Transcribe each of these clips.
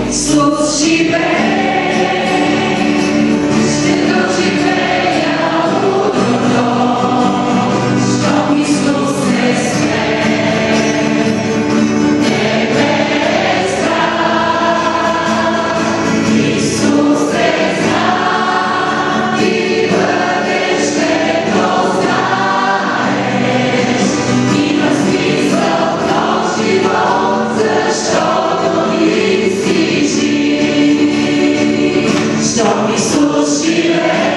Ісус живе, ще доживея у добро, щоб Ісус не све. Тебе страх, Ісусе знав, ти бъдеш какво знаеш, има смисъл в този живот, защото ти си жив. Щом Исус живее,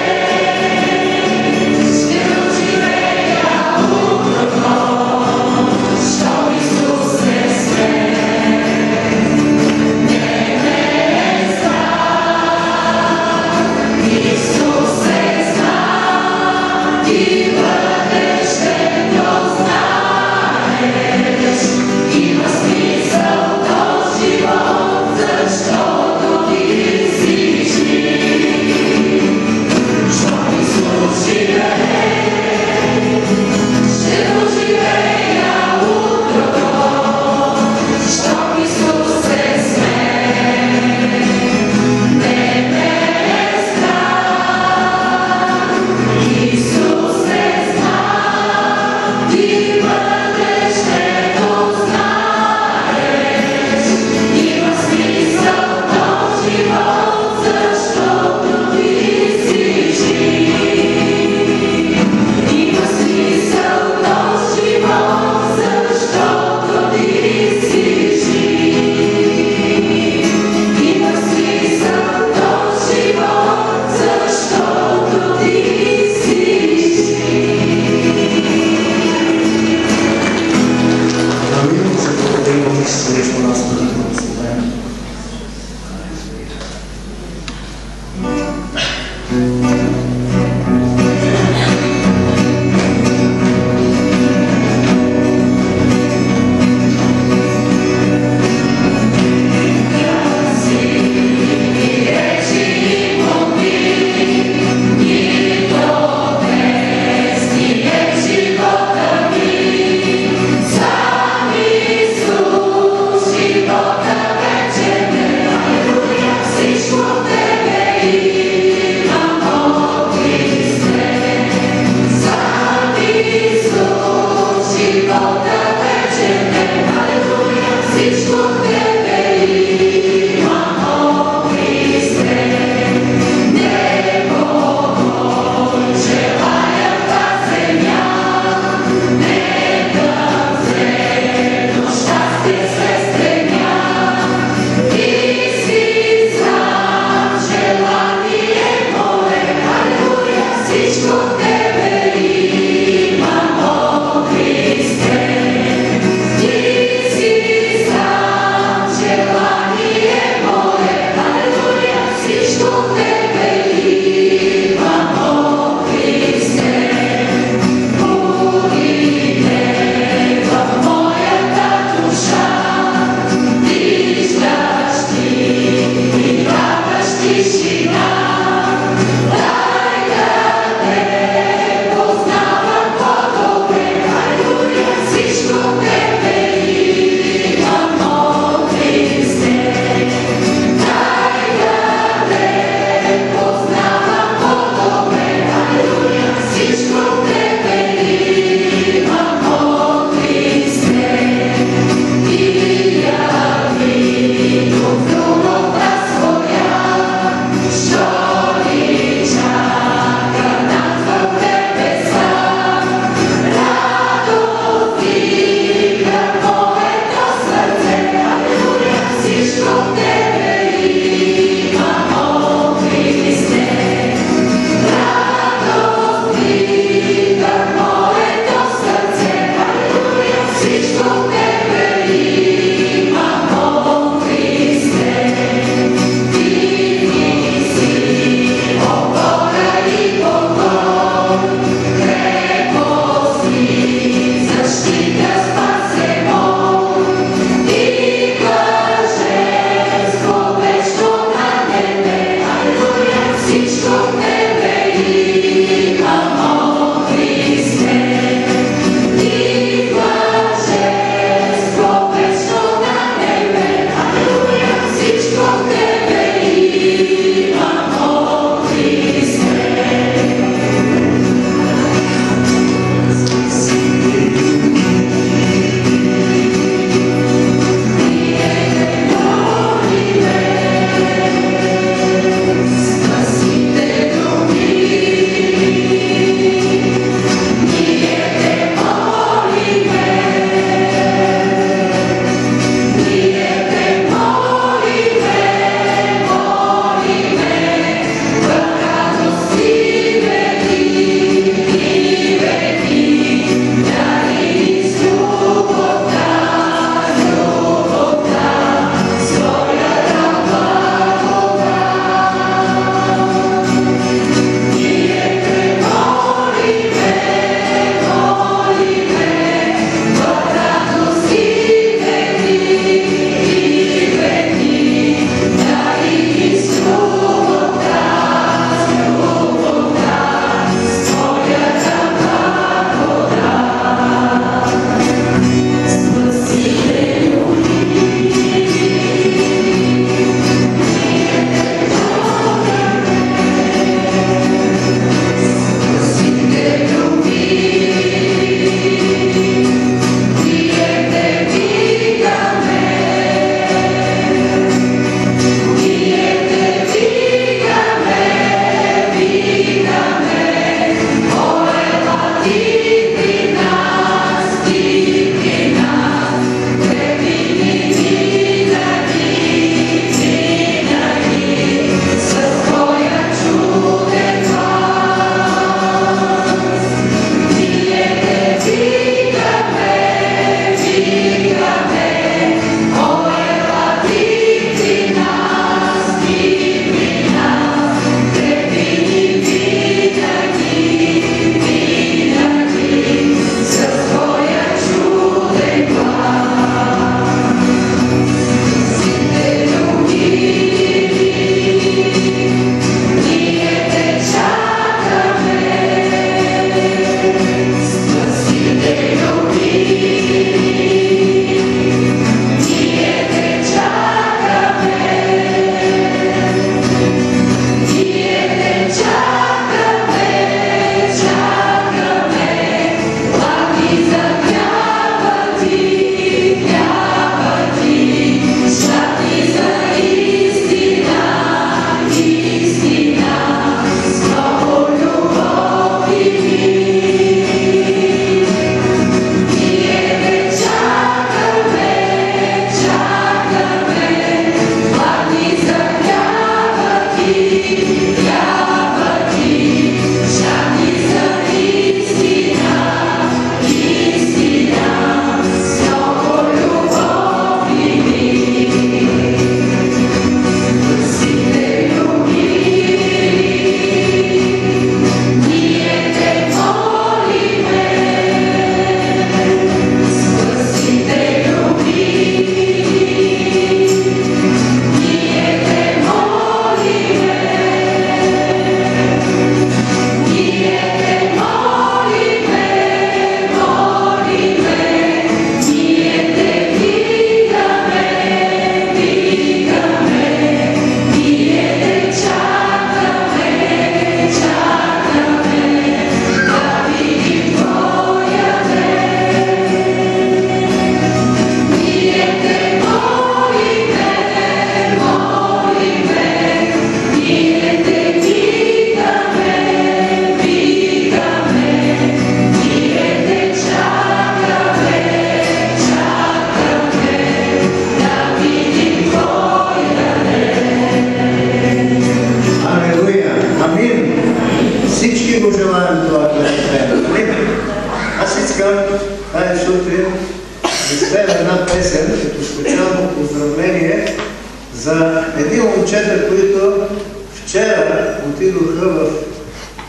за едни момчета, които вчера отидоха в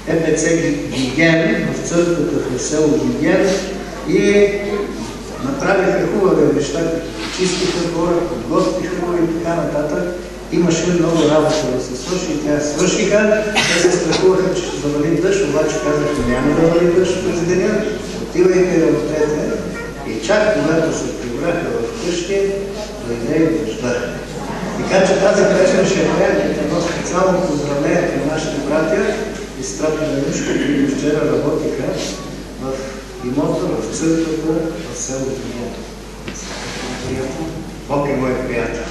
ЕПЦ Гиген, в църквата в село Гиген и направиха хубави неща, чистиха хора, подготвиха и така нататък. Имаше много работа да се свърши и тя свършиха. Те се страхуваха, че ще завали дъжд, обаче казаха, няма да вали дъжд през деня. Отивайки да работете и чак когато се прибраха в къщи, дойде и дъжда. Така че тази вечер ще е едно специално поздравление към нашите братя и сестра Янушка, които вчера работиха в имота, в църквата, в селото Имота. Бог е мой приятел.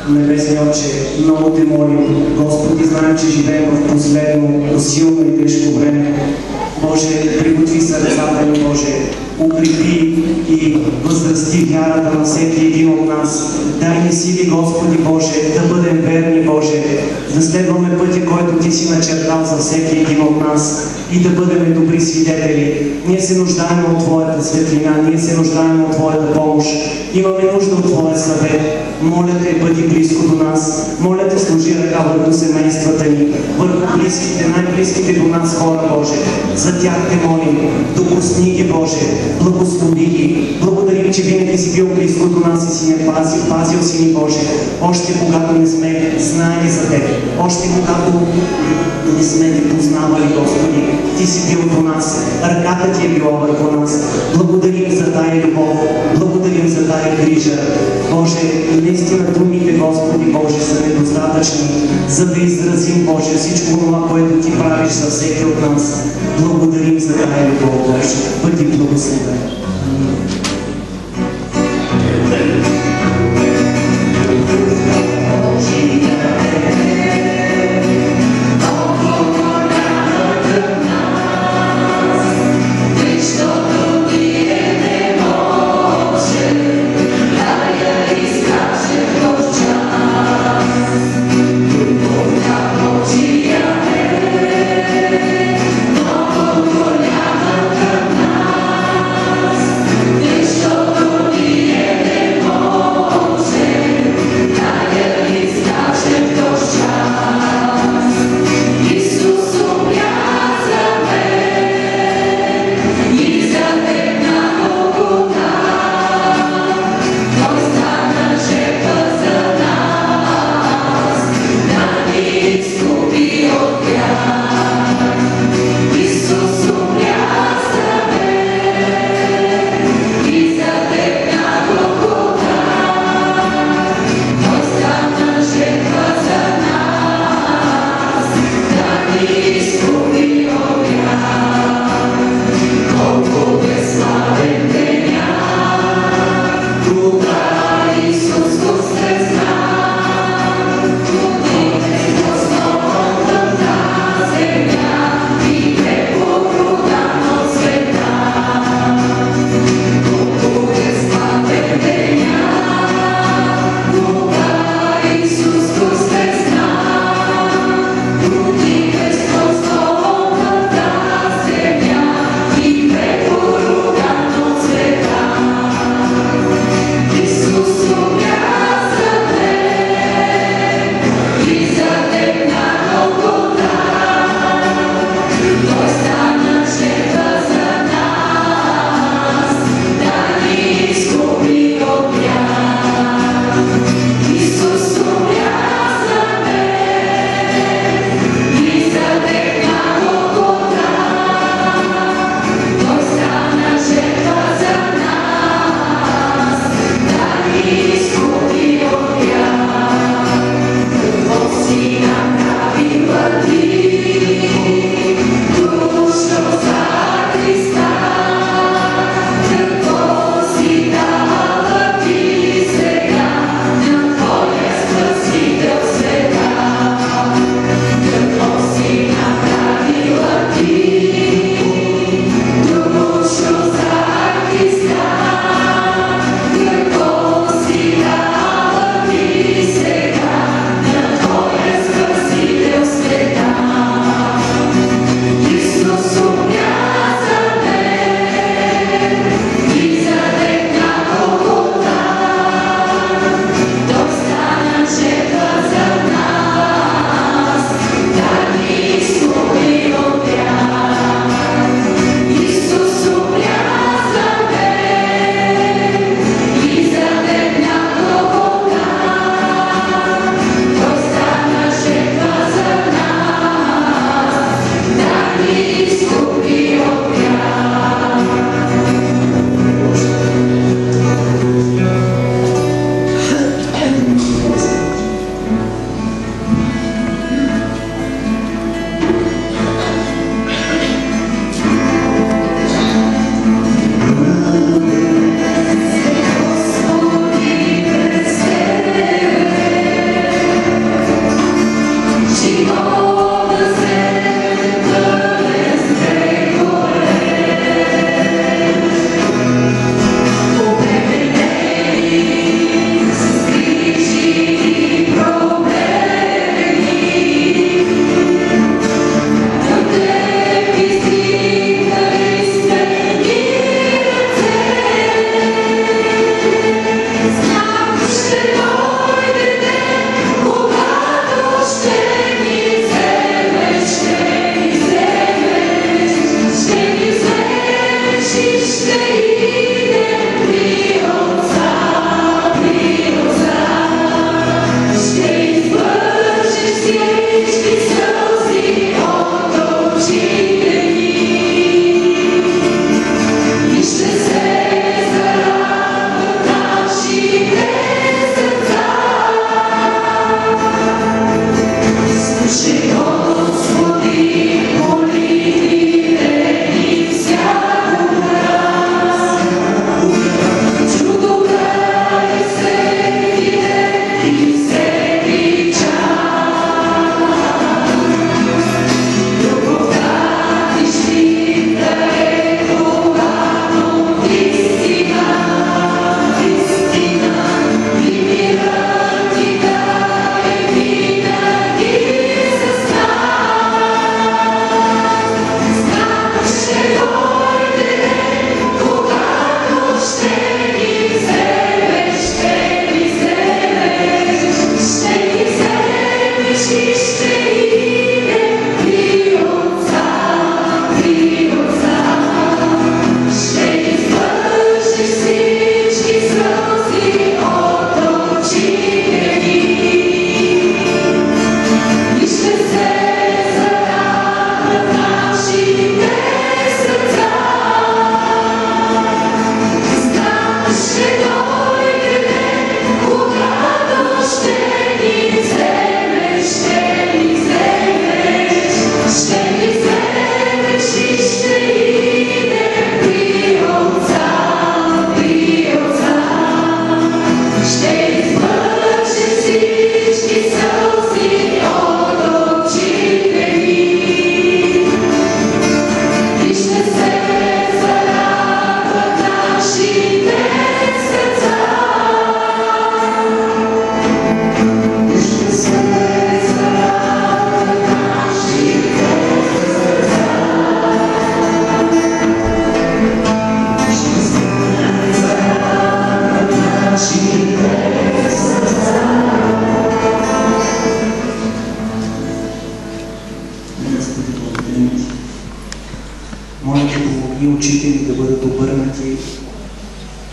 Небесни Отче, много те молим, Господи, знаем, че живеем в последно, силно и тежко време. Боже, приготви сърцата ни, Боже, укрепи и възрасти вярата на всеки един от нас. Дай ни сили, Господи Боже, да бъдем верни, Боже, да следваме пътя, който Ти си начертал за всеки един от нас и да бъдем добри свидетели. Ние се нуждаем от Твоята светлина, ние се нуждаем от Твоята помощ. Имаме нужда от Твоя съвет. Моля Те, бъди близко до нас. Моля Те, служи ръка върху семействата ни, върху близките, най-близките до нас хора, Боже. За тях Те молим. Допусни ги, Боже. Благослови ги. Благодарим, че винаги си бил близко до нас и си не пазил си ни, Боже. Още когато не сме знаели за Теб. Още когато не сме Те познавали, Господи. Ти си бил до нас. Ръката Ти е била върху нас. Благодарим за тая любов. Благодарим за тая грижа. Боже, наистина думите, Господи Боже, са недостатъчни, за да изразим, Боже, всичко това, което Ти правиш за всеки от нас. Благодарим за тая любов, Боже. Бъди благословен.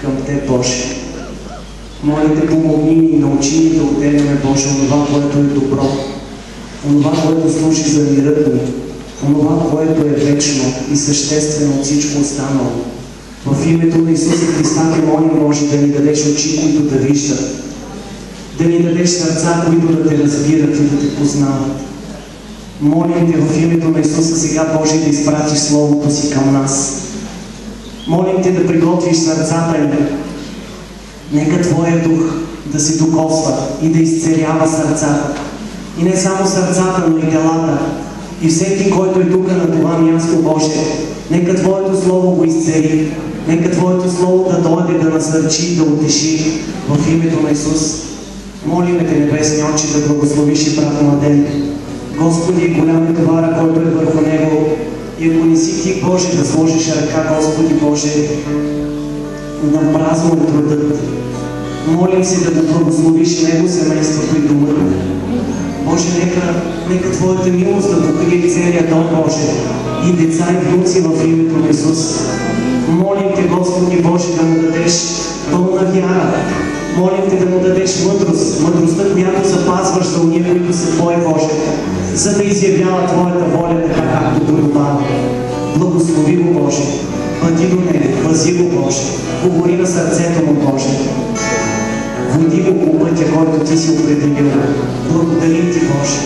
към Теб, Боже. Моля Те, помогни ни и научи ни да отделяме, Боже, онова, което е добро, онова, което служи за мирът ни, онова, което е вечно и съществено от всичко останало. В името на Исуса Христа Те молим, Боже, да ни дадеш очи, които да виждат, да ни дадеш сърца, които да Те разбират и да Те познават. Молим Те в името на Исуса сега, Боже, да изпратиш Словото Си към нас. Молим Те да приготвиш сърцата ни. Нека Твоя Дух да се докосва и да изцелява сърцата. И не само сърцата, но и телата. И всеки, който е тук на това място, Боже, нека Твоето Слово го изцели. Нека Твоето Слово да дойде, да насърчи, да утеши в името на Исус. Молиме Те, Небесни Отче, да благословиш и брат Младен. Господи, голям е товара, който е върху него. И ако не си Ти, Боже, да сложиш ръка, Господи Боже, на празно е трудът. Молим се да го благословиш него, семейството и дома. Боже, нека Твоята милост да покрие целия дом, Боже, и деца и внуци в името на Исус. Молим Те, Господи Боже, да му дадеш пълна вяра. Молим Те да му дадеш мъдрост, мъдростта, която запазваш за уния, които са Твои, Боже, за да изявява Твоята воля, така както подобава. Благослови го, Боже, пъти до него, пази го, Боже, говори на сърцето му, Боже. Води го по пътя, който Ти си определил. Благодарим Ти, Боже.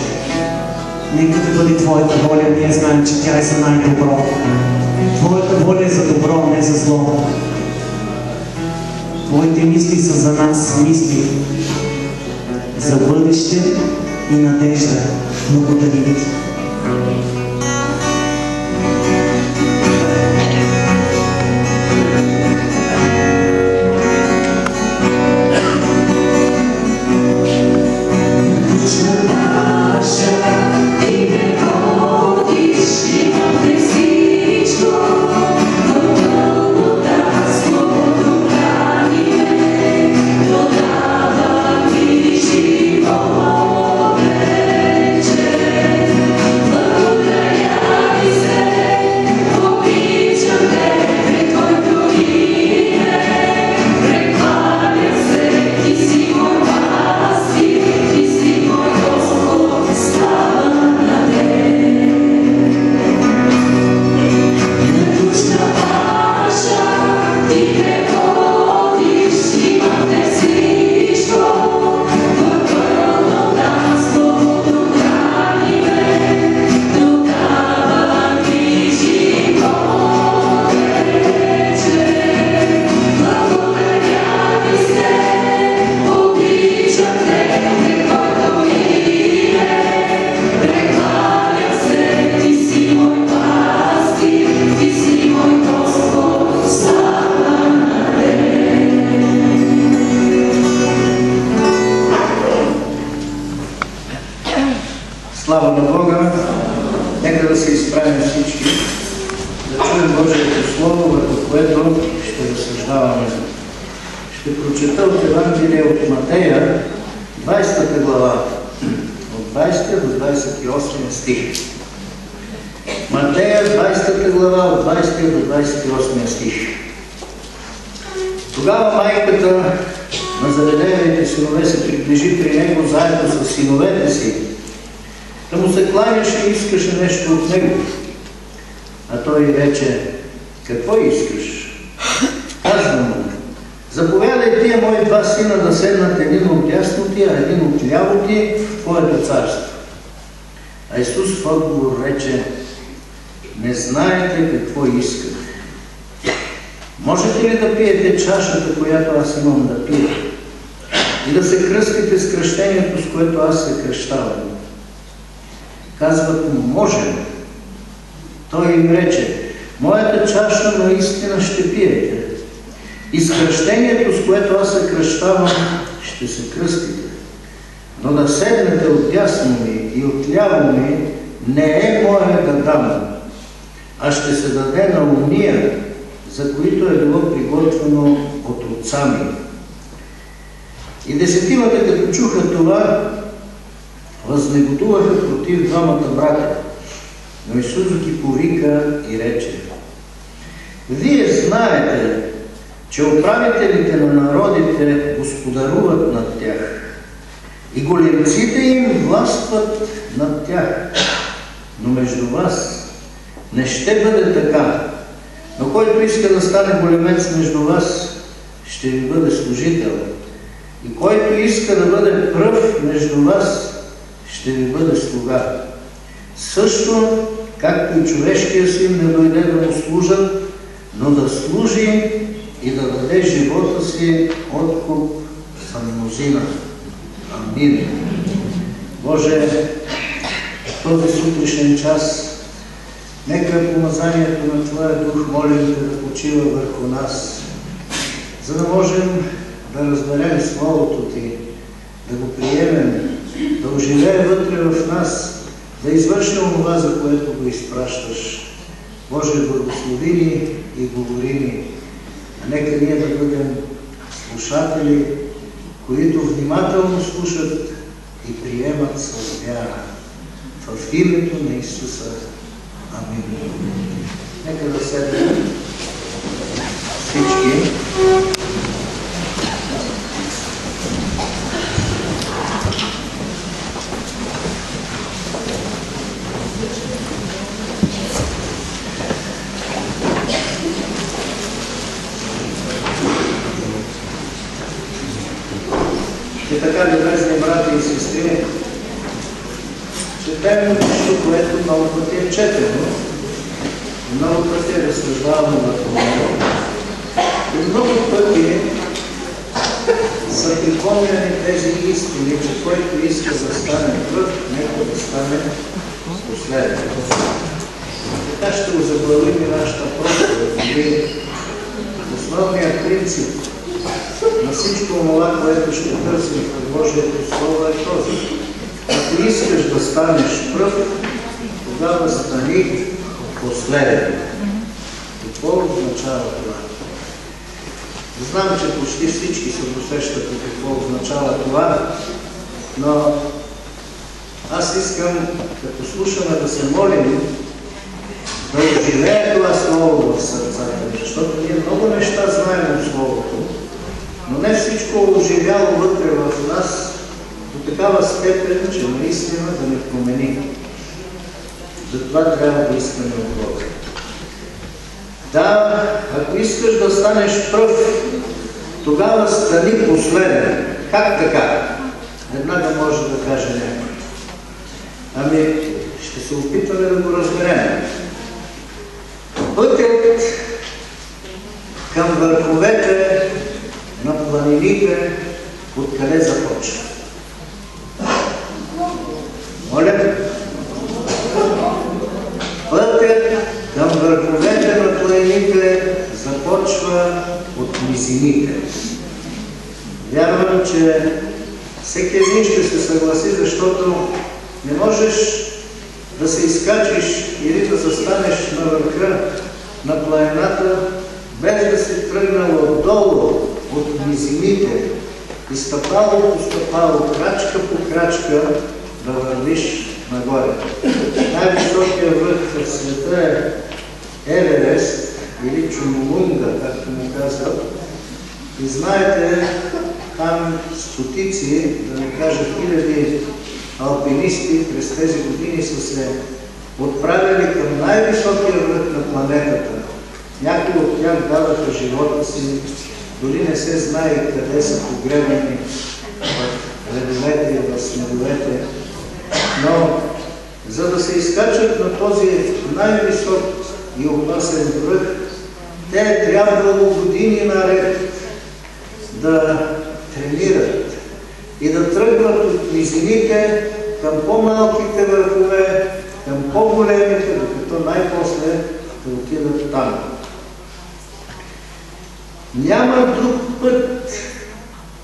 Нека да бъде Твоята воля, ние знаем, че тя е за най-добро. Твоята воля е за добро, не за зло. Твоите мисли са за нас мисли за бъдеще и надежда. Благодарим Ти. Слава на Бога! Нека да се изправим всички, да чуем Божието Слово, върху което ще разсъждаваме. Ще прочета от Евангелие от Матея, 20 глава, от 20 до 28 стих. Матея, 20 глава, от 20 до 28 стих. Тогава майката на заведените синове се приближи при него заедно с синовете си, да му се кланяше и искаше нещо от него. А той рече: какво искаш? Казва му: заповядай тия мои два сина да седнат един от дясно ти, а един от ляво ти в Твоето царство. А Исус в отговор рече: не знаете какво искате. Можете ли да пиете чашата, която аз имам да пия? И да се кръстите с кръщението, с което аз се кръщавам? Казват му: можем. Той им рече: моята чаша наистина ще пиете. И с кръщението, с което аз се кръщавам, ще се кръстите. Но да седнете отдясно ми и отляво ми не е мое да дам, а ще се даде на уния, за които е било приготвено от отца ми. И десетимата, като чуха това, възнегодуваха против двамата братя. Но Исус ги повика и рече: вие знаете, че управителите на народите господаруват над тях и големците им властват над тях. Но между вас не ще бъде така. Но който иска да стане големец между вас, ще ви бъде служител. И който иска да бъде пръв между вас, ще ви бъде слуга. Също, както и човешкият син не дойде да му служат, но да служи и да даде живота си откуп за мнозина. Амин. Боже, в този сутрешен час, нека помазанието на Твоя Дух, молим Те, да почива върху нас, за да можем да разберем Словото Ти, да го приемем, да оживее вътре в нас, да извършим това, за което го изпращаш. Боже, благослови ни и говори ни. Нека ние да бъдем слушатели, които внимателно слушат и приемат с вяра. В името на Исуса. Амин. Нека да седнем всички. И така, любезни брати и сестри, четем нещо, което много пъти е четено, много пъти е разсъждавано върху него. И много пъти са припомняни тези истини, че който иска да стане пръв, нека да стане последен. Така ще го заглавим и нашата проповед. Основният принцип на всичко това, което ще търсим в Божието Слово, е този. Ако искаш да станеш пръв, тогава стани последен. Какво означава това? Знам, че почти всички се досещат какво означава това, но аз искам, като слушаме, да се молим, да оживее това Слово в сърцата, защото ние много неща знаем от Словото, но не всичко е оживяло вътре в нас до такава степен, че наистина да ни промени. Затова трябва да искаме от Бога. Да, ако искаш да станеш пръв, тогава стани последен. Как така? Веднага може да каже някой. Ами, ще се опитваме да го разберем. Пътят към върховете на планините, откъде започва? Моля? Пътят към върховете на планините започва от низините. Вярвам, че всеки един ще се съгласи, защото не можеш да се изкачиш или да застанеш на върха на планината, без да си тръгнал отдолу, от низините и стъпало по стъпало, крачка по крачка да вървиш нагоре. Най-високият връх в света е Еверест или Чумулунга, както му казват. И знаете, там стотици, да не кажа хиляди алпинисти през тези години са се отправили към най-високия връх на планетата. Някои от тях дадаха живота си, дори не се знае къде са погребани в ледовете и в снеговете. Но за да се изкачат на този най-висок и опасен връх, те е трябвало години наред да тренират и да тръгват от низините към по-малките върхове, към по-големите, докато най-после да отидат там. Няма друг път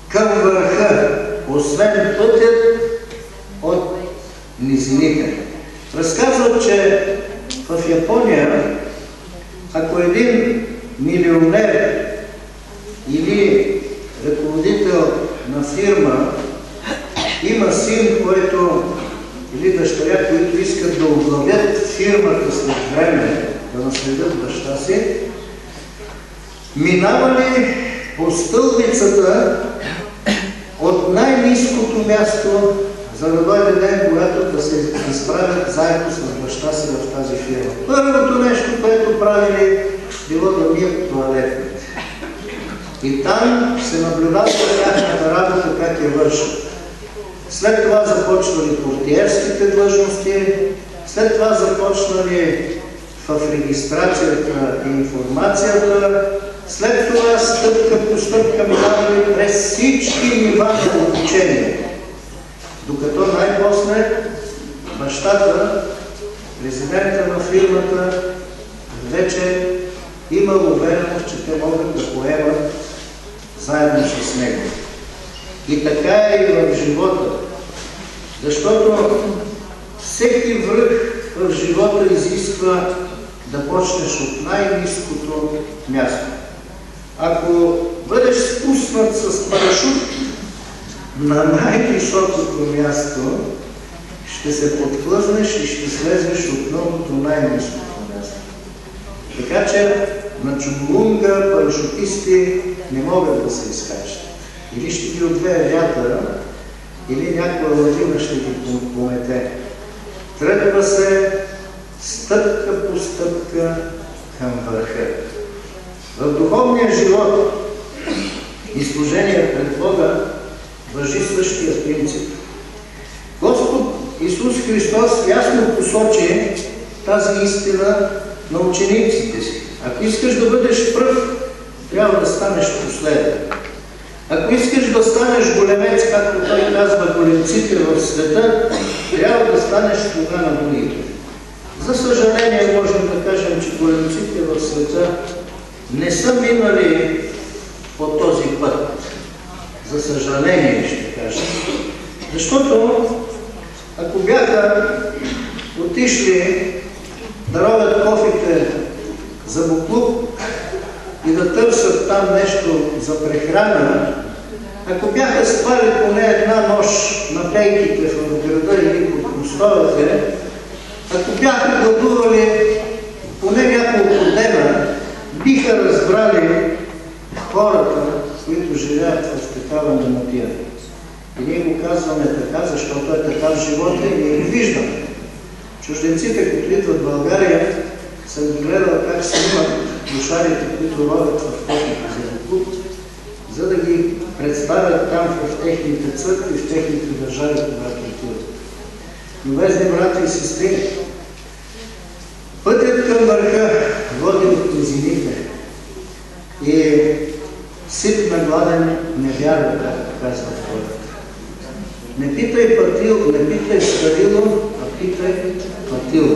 към върха, освен пътят от низините. Разказват, че в Япония, ако един милионер или ръководител на фирма има син, който или дъщеря, които искат да оглавят фирмата след време, да наследят баща си, минавали по стълбицата от най-ниското място, за да дойде ден, когато да се изправят заедно с баща си в тази фирма. Първото нещо, което правили, било да мият тоалетните. И там се наблюдава тяхната работа, как я вършат. След това започнали портиерските длъжности, след това започнали в регистрацията и информацията, след това стъпка по стъпка минавали през всички нива на обучение. Докато най-после бащата, президента на фирмата, вече имал увереност, че те могат да поемат заедно с него. И така е и в живота. Защото всеки връх в живота изисква да почнеш от най-ниското място. Ако бъдеш спуснат с парашут на най-високото място, ще се подхлъзнеш и ще слезеш отново до най-ниското място. Така че на Чумбулунга парашутисти не могат да се изкачат. Или ще ги отвее вятъра, или някоя лавина ще ги помете. Тръгва се стъпка по стъпка към върха. В духовния живот и служение пред Бога важи същия принцип. Господ Исус Христос ясно посочи тази истина на учениците си. Ако искаш да бъдеш пръв, трябва да станеш последен. Ако искаш да станеш големец, както той казва, големците в света, трябва да станеш слуга на другите. За съжаление, можем да кажем, че големците в света не са минали по този път. За съжаление, ще кажем. Защото, ако бяха отишли да ровят кофите за буклук и да търсят там нещо за прехрана, ако бяха спали поне една нощ на пейките в града или под мостовете, ако бяха гладували поне няколко дена, биха разбрали хората, които живеят в такава немотия. И ние го казваме така, защото е така в живота и ние го виждаме. Чужденците, които идват в България, съм гледал как снимат душарите, които ровят в техните за буклук, за да ги представят там в техните църкви, в техните държави, когато отиват. Любезни брати и сестри, пътят към върха води от низините и сит на гладен не вярва, както казва хората. Не питай пътил, не питай старило, а питай пътило.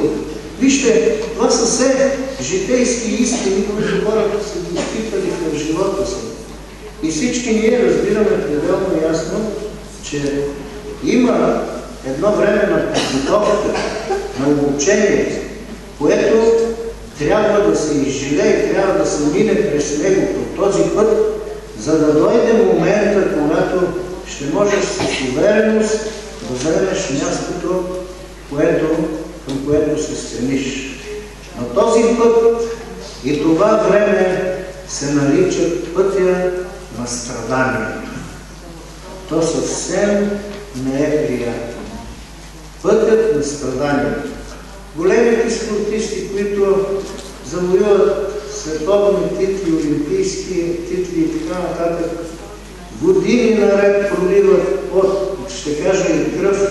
Вижте, това са все житейски истини, които хората са ги изпитали в живота си. И всички ние разбираме пределно ясно, че има едно време на подготовка, на обучение, което трябва да се изживее, трябва да се мине през него по този път, за да дойде момента, когато ще можеш с увереност да вземеш мястото, към което се стремиш. Но този път и това време се наричат пътя на страданието. То съвсем не е приятно. Пътят на страданието. Големите спортисти, които завоюват световни титли, олимпийски титли и така нататък, години наред проливат пот, ще кажа и кръв,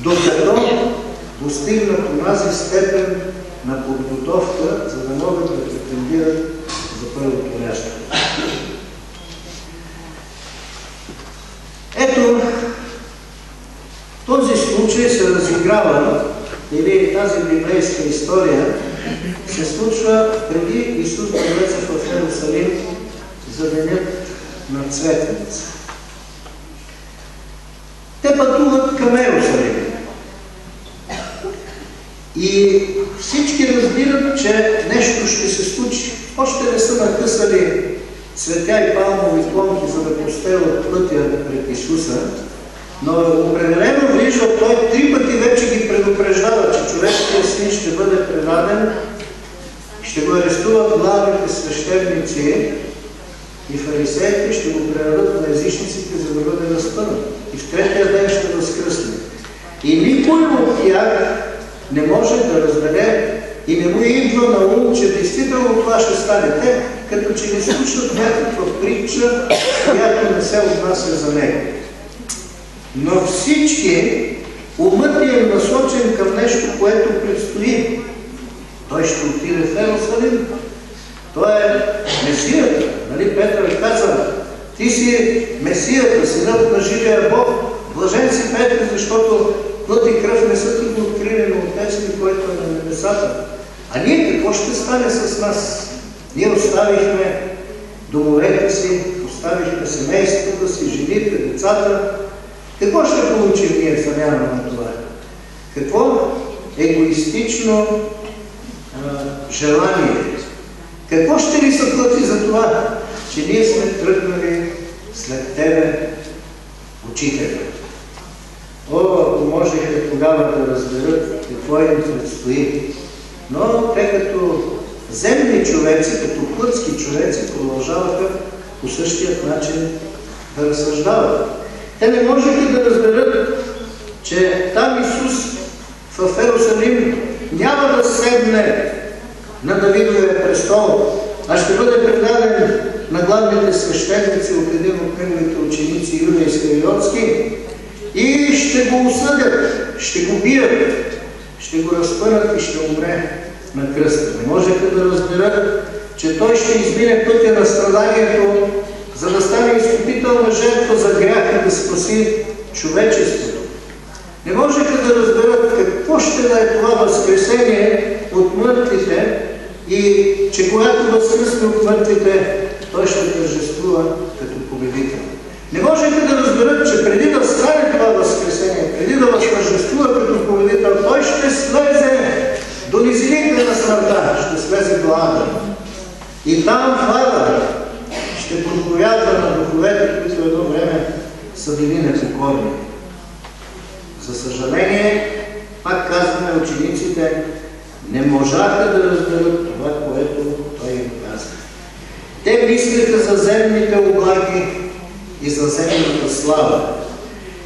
докато достигнат онази степен на подготовка, за да могат да претендират за първото място. Ето, този случай се разиграва, или тази библейска история се случва преди Исус да влезе в Йерусалим за денят на Цветница. Те пътуват към Йерусалим. И всички разбират, че нещо ще се случи. Още не са накъсали цветя и палмови клонки, за да постелят пътя пред Исуса, но определено вижда, той 3 пъти вече ги предупреждава, че човешкият син ще бъде предаден, ще го арестуват главните свещеници и фарисеите ще го предадат на езичниците, за да бъде разпънат. И в третия ден ще възкръсне. И никой от тях не може да разбере и не му идва на ум, че действително това ще стане. Те, като че не слушат някаква притча, която не се отнася за него. Но всички умът е насочен към нещо, което предстои. Той ще отиде в Йерусалим. Той е Месията. Нали? Петър каза: ти си Месията, синът на живия Бог. Блажен си, Петър, защото плът и кръв не са ти го открили на Отец ми, който е на небесата. А ние какво ще стане с нас? Ние оставихме домовете си, оставихме семействата си, жените, децата. Какво ще получим ние в замяна на това? Какво егоистично желание? Какво ще ни се плати за това, че ние сме тръгнали след Тебе, Учителя? О, ако можеха тогава да разберат какво им предстои. Но те като земни човеци, като плътски човеци, продължаваха по същия начин да разсъждават. Те не можеха да разберат, че там Исус в Йерусалим няма да седне на Давидовия престол, а ще бъде предаден на главните свещеници от един от неговите ученици, Юда Искариотски, и ще го осъдят, ще го бият, ще го разпънат и ще умре на кръста. Не можеха да разберат, че той ще измине пътя на страданието, за да стане изкупителна жертва за грях и да спаси човечеството. Не можеха да разберат какво ще да е това възкресение от мъртвите и че когато възкръсне от мъртвите, той ще тържествува като победител. Не можеха да разберат, че преди да стане това възкресение, преди да възтържествува като победител, той ще слезе до низините на смъртта, ще слезе до ада. И там в ада ще проповядва на духовете, които едно време са били непокорни. За съжаление, пак казваме, учениците не можаха да разберат това, което той им казва. Те мислеха за земните облаги и за земната слава.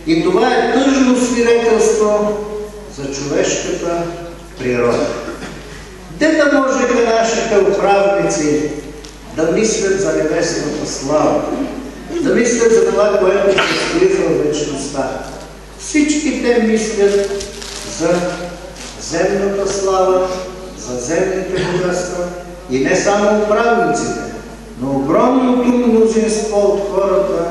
И това е тъжно свидетелство за човешката природа. Те да можеха нашите управници да мислят за небесната слава, да мислят за това, което ще стои в вечността. Всички те мислят за земната слава, за земните богатства и не само управниците, но огромното мнозинство от хората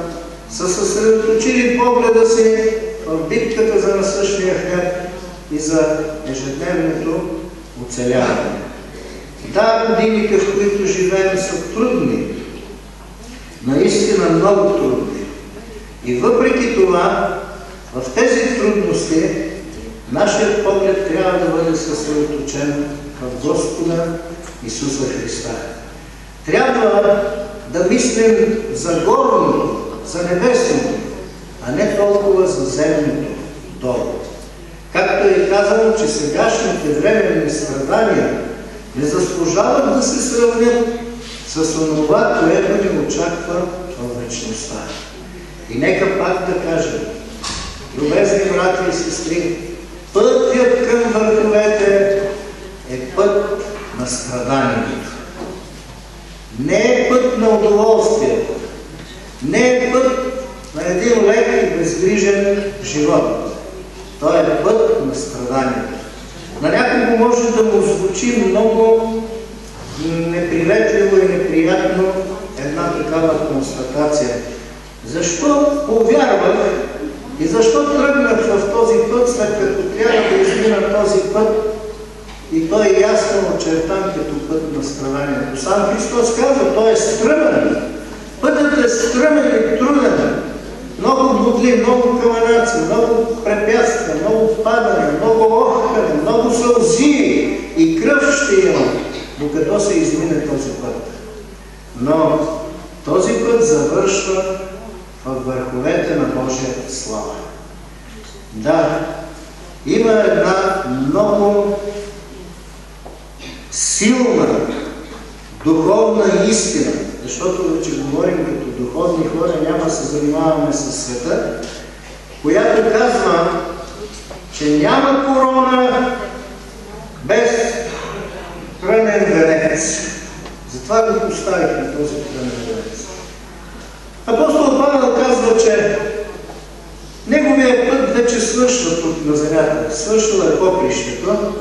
са съсредоточили погледа си в битката за насъщния хляб и за ежедневното оцеляване. Да, годините, в които живеем, са трудни, наистина много трудни. И въпреки това, в тези трудности, нашият поглед трябва да бъде съсредоточен в Господа Исуса Христа. Трябва да мислим за горното, за небесното, а не толкова за земното долу. Както е казано, че сегашните временни страдания не заслужават да се сравнят с онова, което ни очаква в вечността. И нека пак да кажем, любезни брати и сестри, пътят към върховете е път на страданието. Не е път на удоволствието, не е път на един лек и безгрижен живот. Той е път на страданието. На някого може да му звучи много неприветливо и неприятно една такава констатация. Защо повярвах и защо тръгнах в този път, след като трябва да измина този път и той е ясно очертан като път на страданието. Сам Христос казва, той е стръмен. Пътят е стръмен и труден. Много бодли, много каменаци, много препятствия, много падане, много охкане, много сълзи и кръв ще има, докато се измине този път. Но този път завършва в върховете на Божията слава. Да, има една много силна духовна истина, защото вече говорим като духовни хора, няма да се занимаваме с света, която казва, че няма корона без трънен венец. Затова го поставихме този трънен венец. Апостол Павел казва, че неговият път вече свършва тук на земята. Свършва е попрището.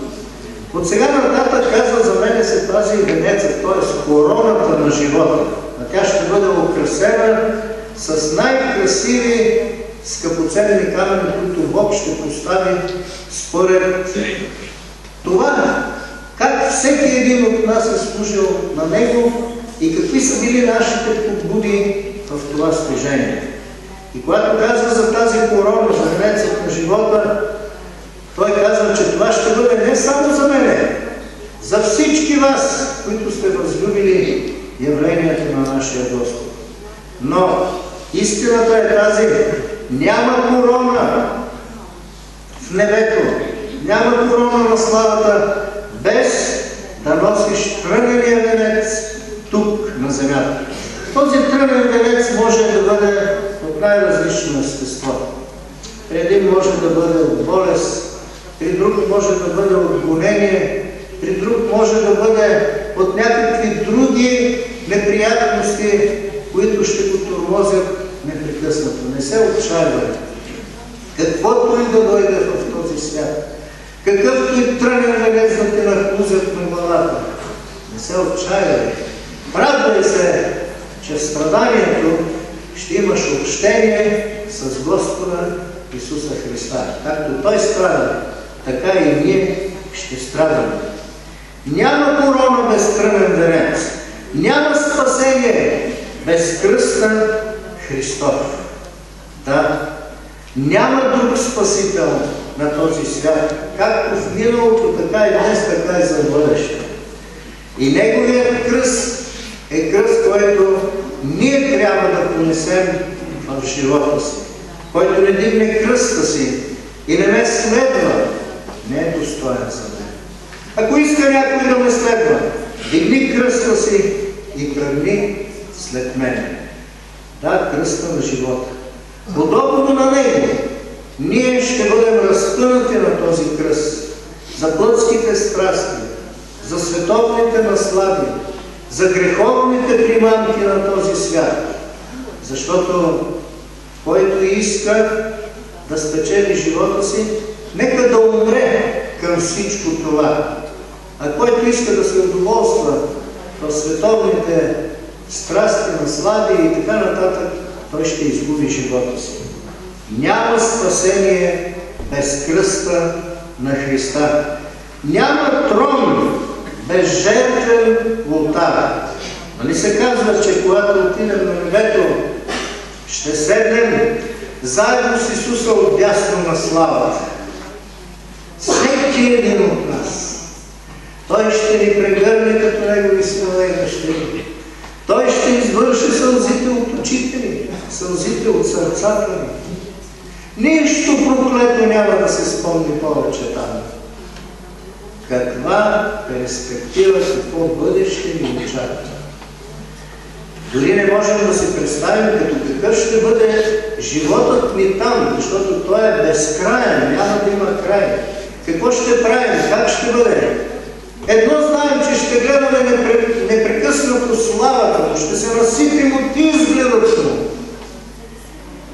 От сега нататък, казва, за мене се пази и венецът, т.е. короната на живота. А тя ще бъде украсена с най-красиви скъпоценни камъни, които Бог ще постави според това, как всеки един от нас е служил на Него и какви са били нашите подбуди в това служение. И когато казва за тази корона, за венецът на живота, той казва, че това ще бъде не само за мене, за всички вас, които сте възлюбили явлението на нашия Господ. Но истината е тази: няма корона в небето, няма корона на славата, без да носиш трънения венец тук на земята. Този трънен венец може да бъде от най-различно естество. Един може да бъде от болест, при друг може да бъде от гонение, при друг може да бъде от някакви други неприятности, които ще го тормозят непрекъснато. Не се отчаивай. Каквото и да дойде в този свят, какъвто и трънен венец да те нахлузят на главата, не се отчаивай. Радвай се, че в страданието ще имаш общение с Господа Исуса Христа. Както Той страда, така и ние ще страдаме. Няма корона без трънен венец. Няма спасение без кръста Христов. Да, няма друг Спасител на този свят, както в миналото, така и днес, така и за бъдеще. И Неговият кръст е кръст, който ние трябва да понесем в живота си. Който не дигне кръста си и не ме следва, не е достоен за мен. Ако иска някой да ме следва, дигни кръста си и тръгни след мен. Да, кръста на живота. Подобно на Него, ние ще бъдем разпънати на този кръст за плътските страсти, за световните наслади, за греховните примамки на този свят. Защото който иска да спечели живота си, нека да умре към всичко това. А който иска да се удоволства в световните страсти, наслади и така нататък, той ще изгуби живота си. Няма спасение без кръста на Христа. Няма трон без жертвен олтар. Нали се казва, че когато отидем на небето, ще седнем заедно с Исуса отдясно на славата. Всеки един от нас. Той ще ни прегърне като Негови синове и дъщери. Той ще извърши сълзите от очите ни, сълзите от сърцата ни. Нищо проклето няма да се спомни повече там. Каква перспектива, какво бъдеще ни очаква. Дори не можем да си представим като какъв ще бъде животът ни там, защото той е безкраен, няма да има край. Какво ще правим? Как ще бъде? Едно знаем, че ще гледаме непрекъснато славата му, ще се насипим от изгледът му.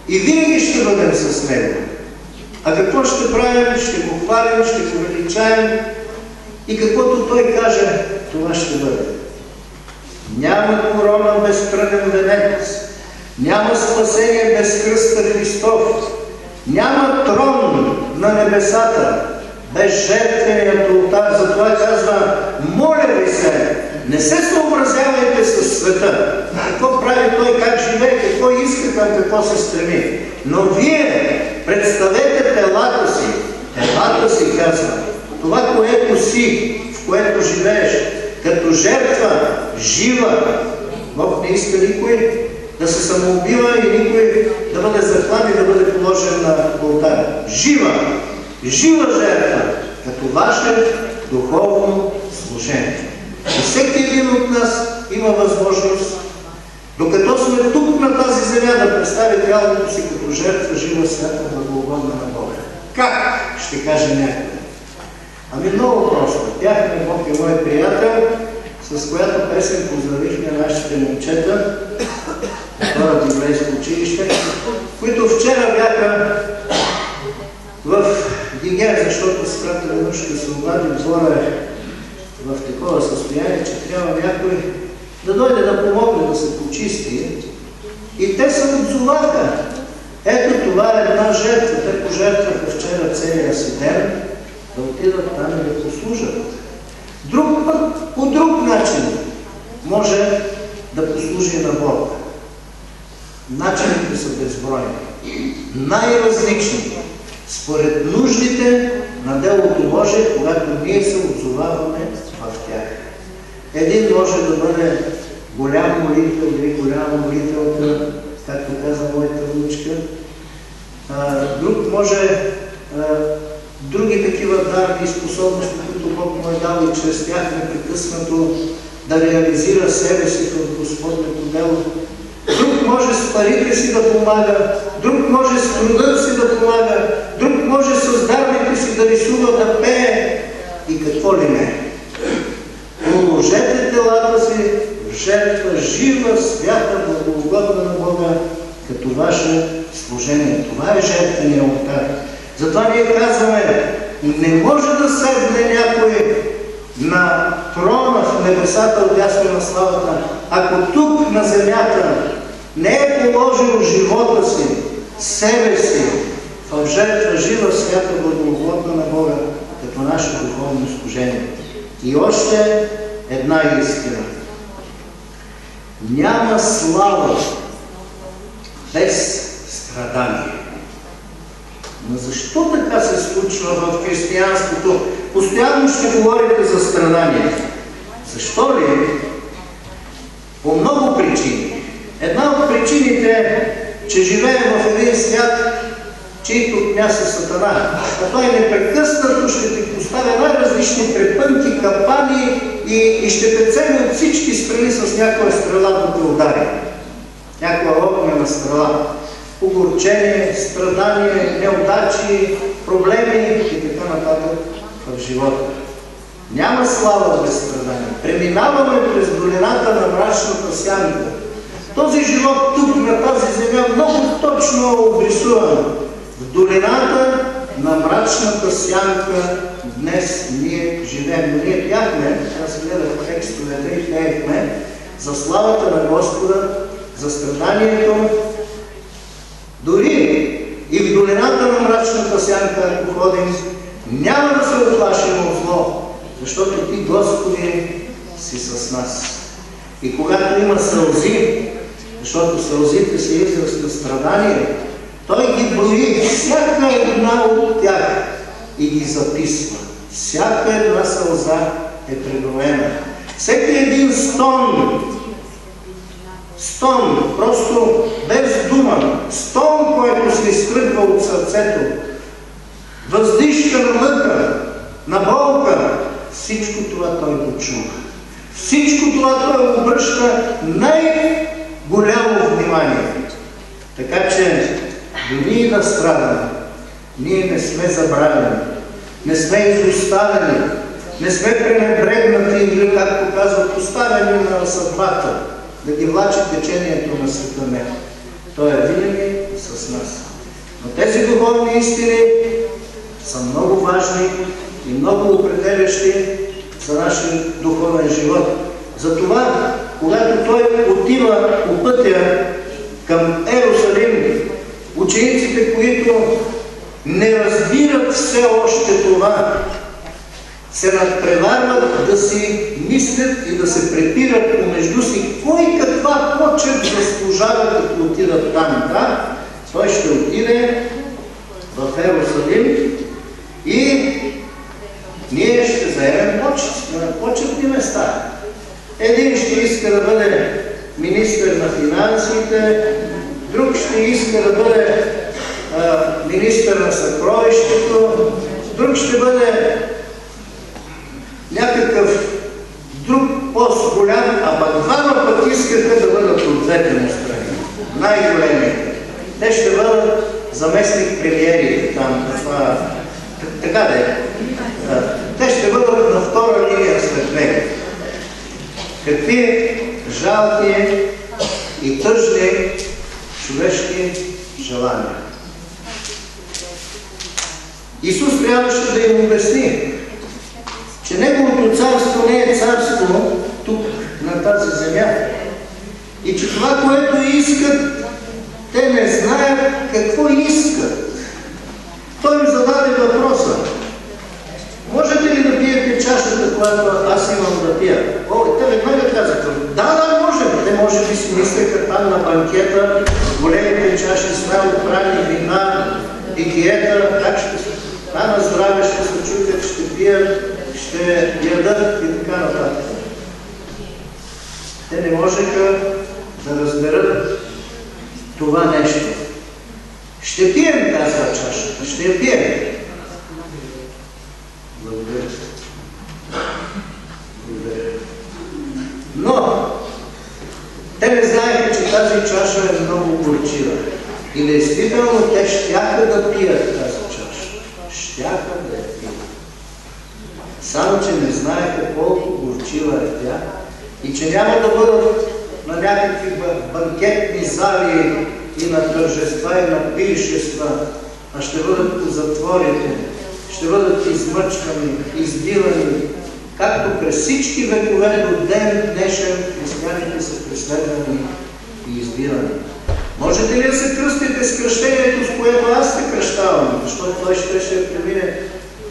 И винаги ще бъдем с Него. А какво ще правим? Ще го хвалим, ще го величаем и каквото Той каже, това ще бъде. Няма корона без трънен венец, няма спасение без кръста Христов, няма трон на небесата без жертвеният олтар. Затова казва: моля ви се, не се съобразявайте с света. Какво прави той, как живее, какво иска, към какво се стреми. Но вие представете телата си, казва, това, което си, в което живееш, като жертва, жива. Бог не иска никой да се самоубива и никой да бъде захван и да бъде положен на олтар. Жива жертва, като ваше духовно служение. И всеки един от нас има възможност Докато сме тук на тази земя да представи тялото си като жертва, жива, свята, благоугодна на Бога. Как? Ще каже някой. Ами много просто. Бяхме, Бог е мой приятел, с която песен поздравихме нашите момчета, хората в еврейско училище, които вчера бяха в Диген, защото сестра Ленушка се обади, двора е в такова състояние, че трябва някой да дойде да помогне да се почисти. И те се отзоваха. Ето това е една жертва. Те пожертваха вчера целия си ден да отидат там и да послужат. Друг път, по друг начин може да послужи на Бога. Начините са безбройни. Най-различни. Според нуждите на делото Божие, когато ние се отзоваваме в тях. Един може да бъде голям молител или голяма молителка, както каза моята внучка. Друг може други такива дарни способности, които Бог му е дал и чрез тях непрекъснато да реализира себе си в Господното дело. Друг може с парите си да помага, друг може с труда си да помага, друг може с дарбите си да рисува, да пее и какво ли не. Положете телата си в жертва, жива, свята, благоугодна на Бога, като ваше служение. Това е жертвения олтар. Затова ние казваме, не може да седне някой на трона в небесата отдясно на славата, ако тук на земята не е положил живота си, себе си, в жертва жива, свята, благоугодна на Бога, като наше духовно служение. И още една истина. Няма слава без страдание. Но защо така се случва в християнството? Постоянно ще говорите за страдание. Защо ли? По много причини. Една от причините е, че живеем в един свят, чието княз е Сатана. А той непрекъснато ще ти поставя най-различни препънки, капани и ще те цели от всички страни с някоя стрела да те удари. Някоя огнена стрела. Огорчение, страдание, неудачи, проблеми и така нататък в живота. Няма слава без страдание. Преминаваме през долината на мрачната сянка. Този живот тук на тази земя много точно обрисуван. В долината на мрачната сянка днес ние живеем. Ние бяхме, аз гледах текстовете и пеехме за славата на Господа, за страданието. Дори и в долината на мрачната сянка, ако ходим, няма да се оплашим от зло, защото Ти, Господи, си с нас. И когато има сълзи, защото сълзите са израз на страдание, Той ги брои всяка една от тях и ги записва. Всяка една сълза е преброена. Всеки един стон, просто без дума, стон, който се изтръгва от сърцето, въздишка на мъка, на болка, всичко това Той го чува. Всичко това Той обръща най-голямо внимание. Така че, дори да страдаме, ние не сме забравени, не сме изоставени, не сме пренебрегнати или, както казват, поставени на съдбата, да ги влачи течението на света. Не. Той е винаги с нас. Но тези духовни истини са много важни и много определящи за нашия духовен живот. Затова, когато той отива по пътя към Ерусалим, учениците, които не разбират все още това, се надпреварват да си мислят и да се препират помежду си кой каква почет заслужава, като отидат там. Да, той ще отиде в Ерусалим и ние ще заемем почетни места. Един ще иска да бъде министър на финансите, друг ще иска да бъде министър на съкровището, друг ще бъде някакъв друг пост голям, а пък двама пък искаха да бъдат от двете му страни. Най-големите. Те ще бъдат заместник премиери там. Така да е. Те ще бъдат на втора линия след него. Какви жалки и тъжни човешки желания. Исус трябваше да им обясни, че Неговото царство не е царство тук, на тази земя. И че това, което искат, те не знаят какво искат. Той им зададе въпроса: можете ли да пиете чашата, която аз имам да пия? Те веднага казаха: да, можем. Те може би си мислеха там на банкета, големите чаши с най-отбрани вина, питиета, как ще се... на здраве ще се чукат, ще пият, ще ядат и така нататък. Те не можеха да разберат това нещо. Ще пием тази чаша, ще я пием. Благодаря. Благодаря. Но те не знаеха, че тази чаша е много горчива. И действително те щяха да пият тази чаша. Щяха да я пият. Само, че не знаеха колко горчива е тя и че няма да бъдат на някакви банкетни зали и на тържества и на пиршества, а ще бъдат по затворите, ще бъдат измъчвани, избивани, както през всички векове до ден днешен християните са преследвани и избивани. Можете ли да се кръстите с кръщението, с което аз се кръщавам? Защото той ще премине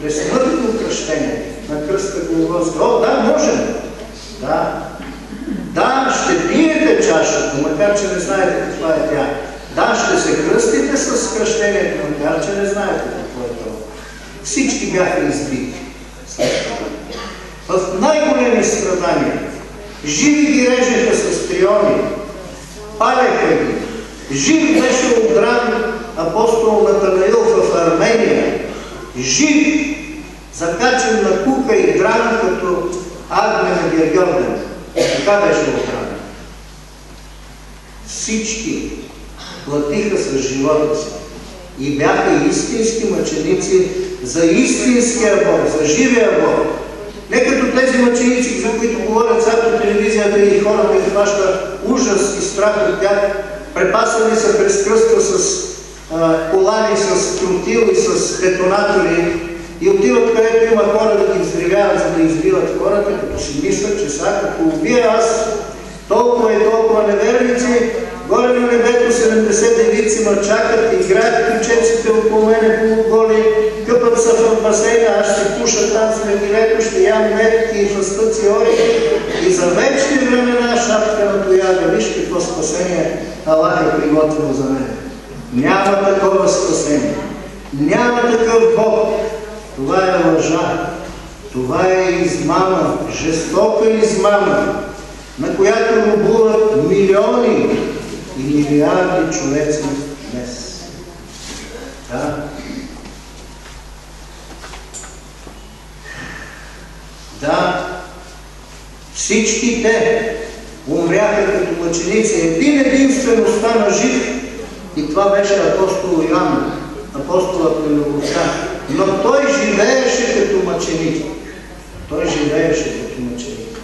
през смъртно кръщение на кръста Голготска. Да, можем. Да, ще пиете чашата, макар че не знаете каква е тя. Да, ще се кръстите с кръщението, макар че не знаете какво е това. Всички бяха избити. В най-големи страдания. Живи ги режеха с триони, паляха ги. Жив беше обран апостол Натанаил в Армения. Жив, закачен на кука и дран като Агне на Гергьовден. Така беше обран. Всички платиха с живота си и бяха истински мъченици за истинския Бог, за живия Бог. Не като тези мъченици, за които говорят сега по телевизията и хората изпаща ужас и страх от тях, препасани са през кръста с колани, с тротил и с детонатори и отиват където има хора да ги взривяват, за да избиват хората, като си мислят, че сега като убия аз толкова и толкова неверници, горе на небето 70 девици ма чакат, играят ключеците около мене полуголи, къпат са в басейна, аз ще пуша там с ледилето, ще ям метки и фастъци орехи и за вечни времена шапка на тояга. Виж какво спасение Аллах е приготвил за мен. Няма такова спасение. Няма такъв Бог. Това е лъжа. Това е измама, жестока измама, на която робуват милиони и милиарди човеци днес. Да, всички те умряха като мъченици. Един единствен остана жив и това беше апостол Йоан, апостолът на любовта. Но той живееше като мъченик. Той живееше като мъченик.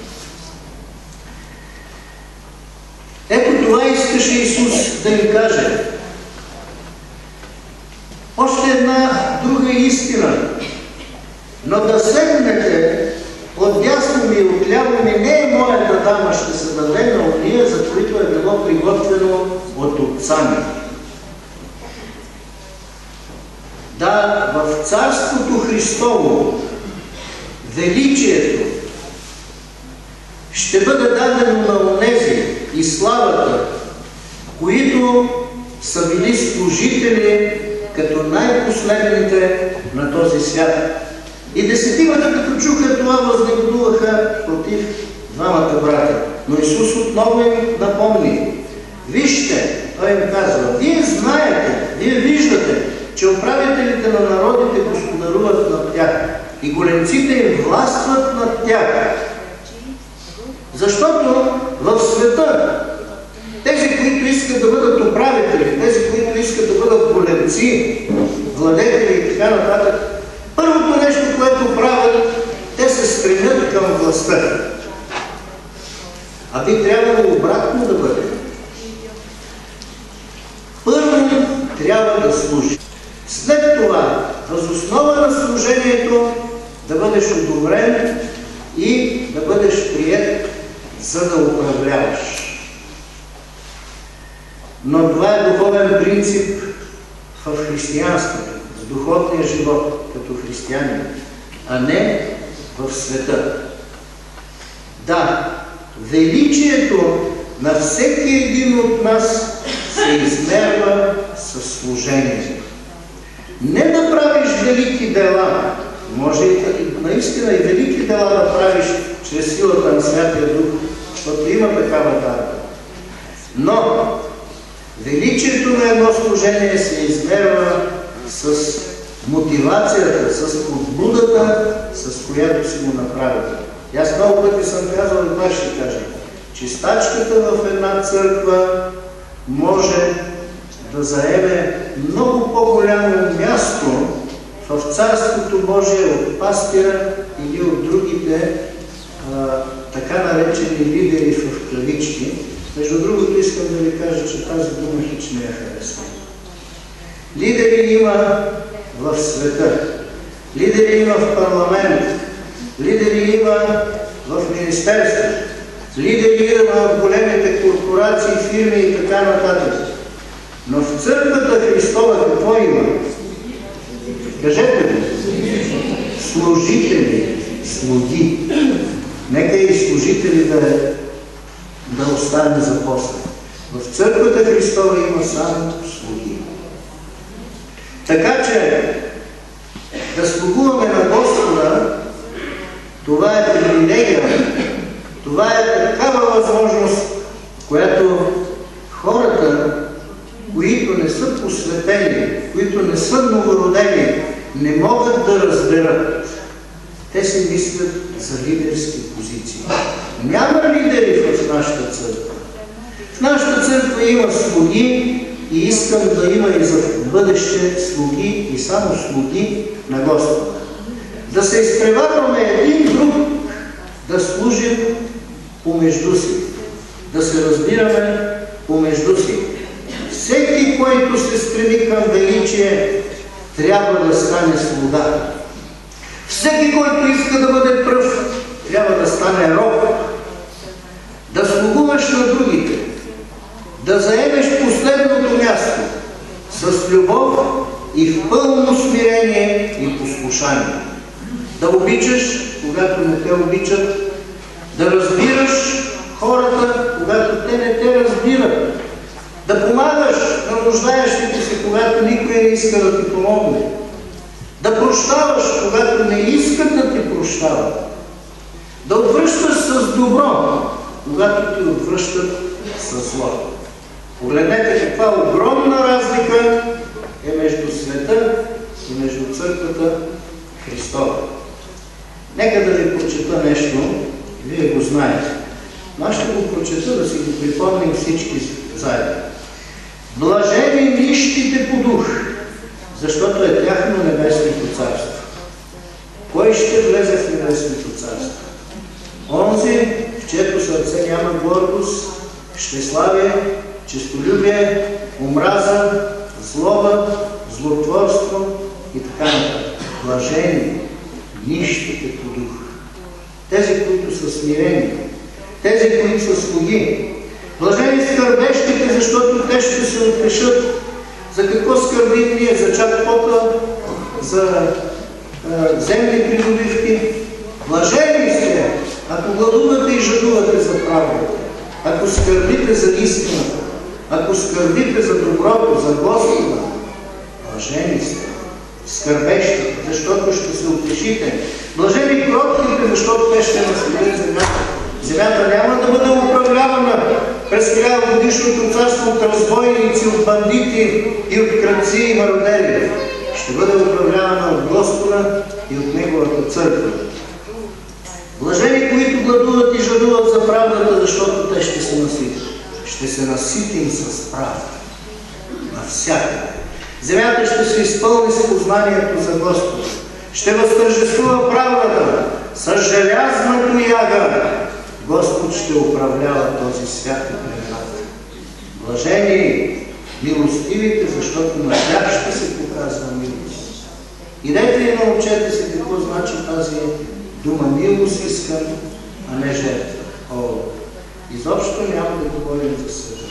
Ето това искаше Исус да им каже. Още една друга истина. Но да седнете отдясно ми и отляво ми не е моята дама, ще се даде на ония, за които е било приготвено от Отца ми. Да, в Царството Христово величието ще бъде дадено на онези и славата, които са били служители като най-последните на този свят. И десетимата, като чуха това, възнегодуваха против двамата брата. Но Исус отново им напомни. Вижте, той им казва, вие знаете, вие виждате, че управителите на народите господаруват над тях и големците им властват над тях. Защото в света Тези, които искат да бъдат управители, тези, които искат да бъдат големци, владетели и така нататък, първото нещо, което правят, те се стремят към властта. А би трябвало обратно да бъде. Първо трябва да служи. След това, въз основа на служението, да бъдеш одобрен и да бъдеш приет, за да управляваш. Но това е духовен принцип в християнството, в духовния живот, като християнин, а не в света. Да, величието на всеки един от нас се измерва със служението. Не да правиш велики дела, може и наистина и велики дела да правиш чрез силата на Святия Дух, защото има такава дарба. Но величието на едно служение се измерва с мотивацията, с подбудата, с която си го направил. И аз много пъти съм казал, и това ще кажа. Чистачката в една църква може да заеме много по-голямо място в Царството Божие от пастира или от другите така наречени лидери в кавички. Между другото искам да ви кажа, че тази дума хич не я харесва. Лидери има в света, лидери има в парламент, лидери има в министерство, лидери има в големите корпорации, фирми и така нататък. Но в църквата Христова какво има? Кажете ми. Служители, слуги. Нека и служители да остане за после. В църквата Христова има само слуги. Така че да слугуваме на Господа, това е привилегия, това е такава възможност, която хората, които не са посветени, които не са новородени, не могат да разберат. Те си мислят за лидерски позиции. Няма лидери в нашата църква. В нашата църква има слуги и искам да има и за бъдеще слуги и само слуги на Господа. Да се изпреварваме един друг, да служим помежду си, да се разбираме помежду си. Всеки, който се стреми към величие, трябва да стане слуга. Всеки, който иска да бъде пръв, трябва да стане роб. Да слугуваш на другите, да заемеш последното място с любов и в пълно смирение и послушание. Да обичаш, когато не те обичат, да разбираш хората, когато те не те разбират, да помагаш на нуждаещите се, когато никой не иска да ти помогне, да прощаваш, когато не искат да ти прощават, да отвръщаш с добро, когато ти отвръщат с зло. Погледнете каква огромна разлика е между света и между църквата Христова. Нека да ви прочета нещо, вие го знаете. Но аз ще го прочета, да си го припомним всички заедно. Блажени нищите по дух, защото е тяхно небесното царство. Кой ще влезе в небесното царство? Онзи, в чието сърце няма гордост, щеславие, честолюбие, омраза, злоба, злотворство и така нататък. Блажени нищите по дух. Тези, които са смирени, тези, които са слуги. Блажени скърбещите, защото те ще се отрешат. За какво скърбим ние? За чакпота, за земни придобивки. Блажени сте, ако гладувате и жадувате за правдата, ако скърбите за истината, ако скърбите за доброто, за Господа. Блажени сте, скърбещите, защото ще се утешите. Блажени кротките, защото те ще наследят земята. Земята няма да бъде управлявана през 1000-годишното царство от разбойници, от бандити и от крадци и мародери. Ще бъде управлявана от Господа и от Неговата църква. Блажени, които гладуват и жадуват за правдата, защото те ще се наситят. ще се наситим с правда. Навсякъде. Земята ще се изпълни с познанието за Господа. Ще възтържествува правдата с желязна тояга. Господ ще управлява този свят и племената. Блажени милостивите, защото на тях ще се показва милост. Идете и научете се какво значи тази дума милост искам, а не жертва. Изобщо няма да говорим за света.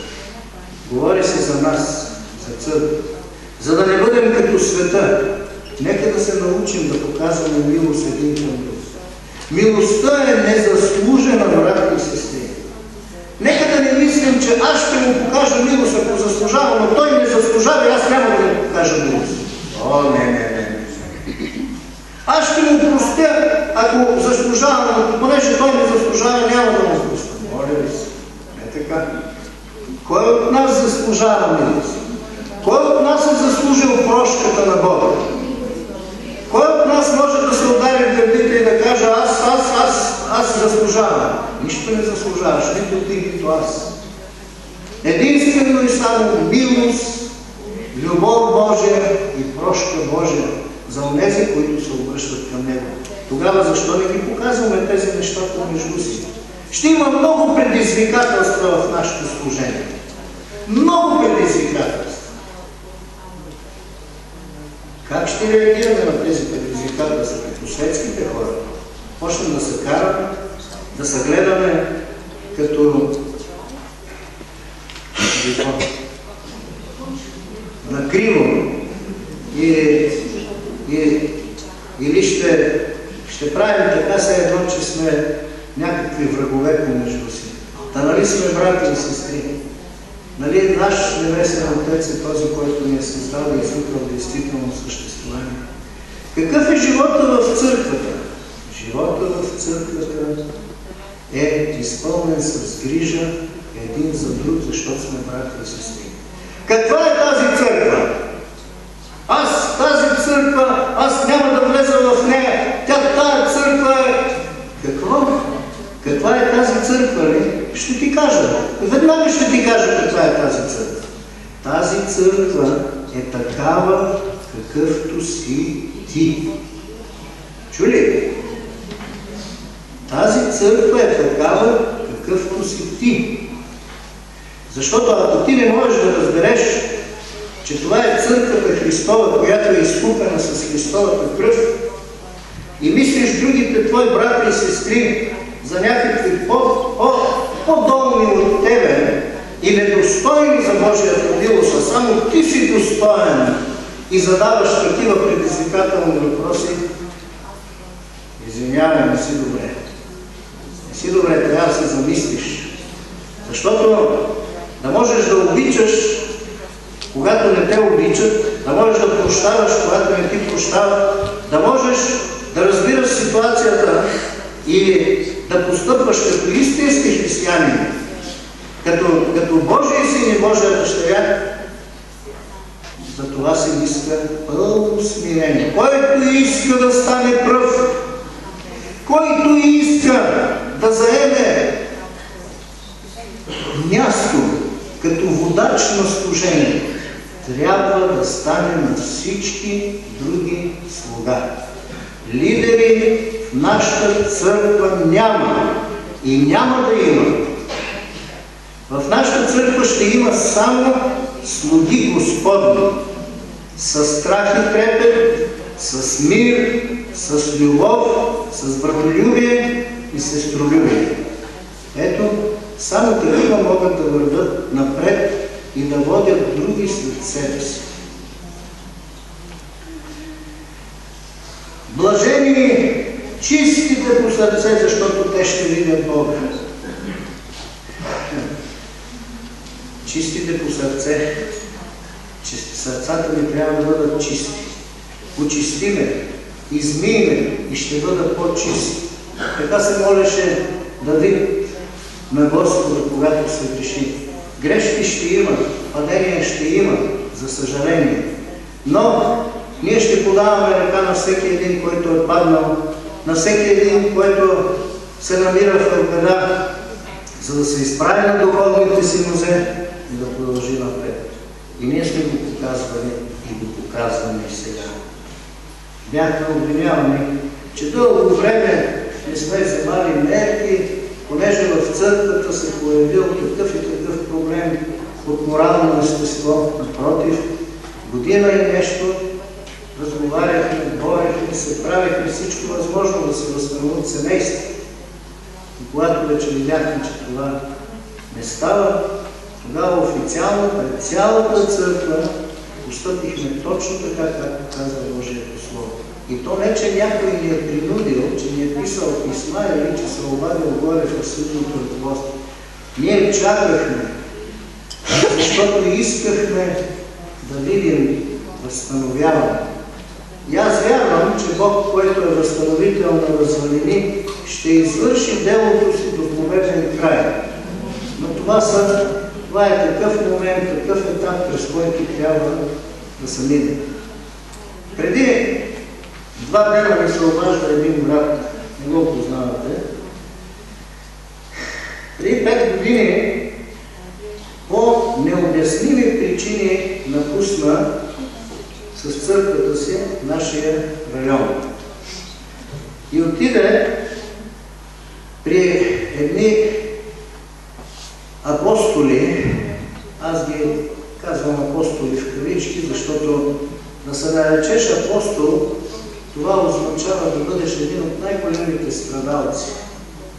Говори се за нас, за църква. За да не бъдем като света, нека да се научим да показваме милост един към друг. Милостта е незаслужена, брати и сестри. Нека да не мислим, че аз ще му покажа милост, ако заслужава, но той не заслужава и аз няма да му покажа милост. Не. Аз ще му простя, ако заслужава, но понеже той не заслужава, няма да му простя. Моля ви се. Не така. Кой от нас заслужава милост? Кой от нас е заслужил прошката на Бога? Кой от нас може да се удари в гърдите и да каже аз заслужавам? Нищо не заслужаваш, нито ти, нито аз. Единствено и само милост, любов Божия и прошка Божия за онези, които се обръщат към Него. Тогава защо не ги показваме тези неща помежду си? Ще има много предизвикателства в нашето служение. Много предизвикателства. Как ще реагираме на тези предизвикателства като светските хора? Почнем да се караме, да се гледаме като накриво или ще правим така се едно, че сме някакви врагове помежду си. Да нали сме брати и сестри? Нали наш небесен Отец е този, който ни е създал и излюкал действително съществуване. Какъв е живота в църквата? Живота в църквата е изпълнен с грижа един за друг, защото сме брати и сестри. Каква е тази църква? Тази църква, аз няма да влеза в нея. Тая църква е... Какво? Каква е тази църква ли? Ще ти кажа. Веднага ще ти кажа каква е тази църква. Тази църква е такава, какъвто си ти. Чули? Тази църква е такава, какъвто си ти. Защото ако ти не можеш да разбереш, че това е църквата Христова, която е изкупена с Христовата кръв, и мислиш другите твои брати и сестри за някакви по-долни от тебе и недостойни за Божията милост, а само ти си достоен и задаваш такива предизвикателни въпроси, извинявай, не си добре. Не си добре, трябва да се замислиш. Защото да можеш да обичаш, когато не те обичат, да можеш да прощаваш, когато не ти прощават, да можеш да разбираш ситуацията и да постъпваш като истински християнин, като Божия син и Божия дъщеря, за това се иска пълно смирение. Който иска да стане пръв, който иска да заеме място като водач на служение, трябва да стане на всички други слуга. Лидери в нашата църква няма и няма да има. В нашата църква ще има само слуги Господни, с страх и трепет, с мир, с любов, с братолюбие и сестролюбие. Ето, само такива могат да вървят напред и да водят други след себе си. Блажени чистите по сърце, защото те ще видят Бога. Чистите по сърце. Сърцата ни трябва да бъдат чисти. Почистиме, измиеме и ще бъдат по-чисти. Така се молеше Давид на Господа, когато се греши. Грешки ще има, падения ще има, за съжаление. Но ние ще подаваме ръка на всеки един, който е паднал, на всеки един, който се намира в беда, за да се изправи на духовните си нозе и да продължи напред. И ние сме го показвали и го показваме и сега. Бяхме обвинявани, че дълго време не сме вземали мерки, понеже в църквата се появил такъв и такъв проблем от морално естество. Напротив, година и нещо разговаряхме, борехме се, правихме всичко възможно да се възстановят семейства. И когато вече видяхме, че това не става, тогава официално пред цялата църква постъпихме точно така, както казва Божието Слово. И то не, че някой ни е принудил, че ни е писал писма или че се обадил горе в съдното ръководство. Ние чакахме, защото искахме да видим възстановяване. И аз вярвам, че Бог, който е възстановител на развалини, ще извърши делото си до победен край. Но това е такъв момент, такъв етап, през който трябва да се мине. Преди 2 дена ми се обажда един брат, не го познавате. Преди 5 години по необясними причини напусна с църквата си нашия район. И отиде при едни апостоли, аз ги казвам апостоли в кавички, защото да се наречеш апостол, това означава да бъдеш един от най-големите страдалци.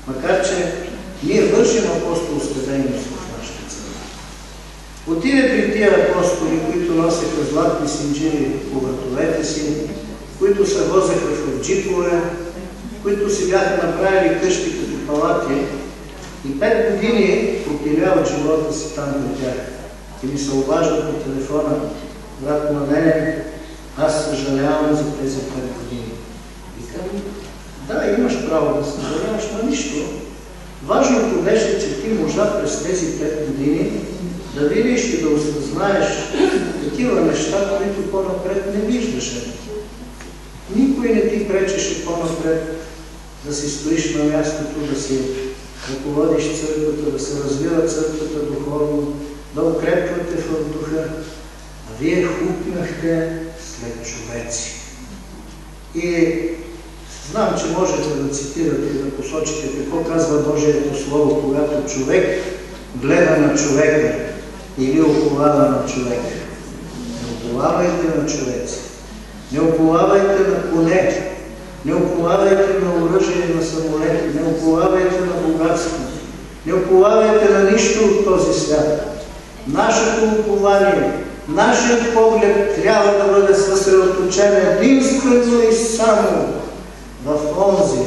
Макар че ние вършим апостолска дейност в нашата църква. Отиде при тия апостоли, които носеха златни синджири по вратовете си, които се возеха в джипове, които си бяха направили къщи като палати и 5 години пропиляват живота си там при тях. И ми се обаждат по телефона: брат Младене, аз съжалявам за тези 5 години. И казвам: да, имаш право да съжаляваш, но нищо. Важното беше, че ти можа през тези 5 години да видиш и да осъзнаеш такива неща, които по-напред не виждаше. Никой не ти пречеше по-напред да си стоиш на мястото, да си ръководиш църквата, да се развива църквата духовно, да укрепвате в духа, а вие хупнахте след човеци. И знам, че можете да цитирате и да посочите какво казва Божието Слово, когато човек гледа на човека или уповава на човека. Не уповавайте на човеци, не уповавайте на коне, не уповавайте на оръжие и на самолети, не уповавайте на богатство, не уповавайте на нищо от този свят. Нашето упование, нашият поглед трябва да бъде съсредоточен единствено и само в онзи,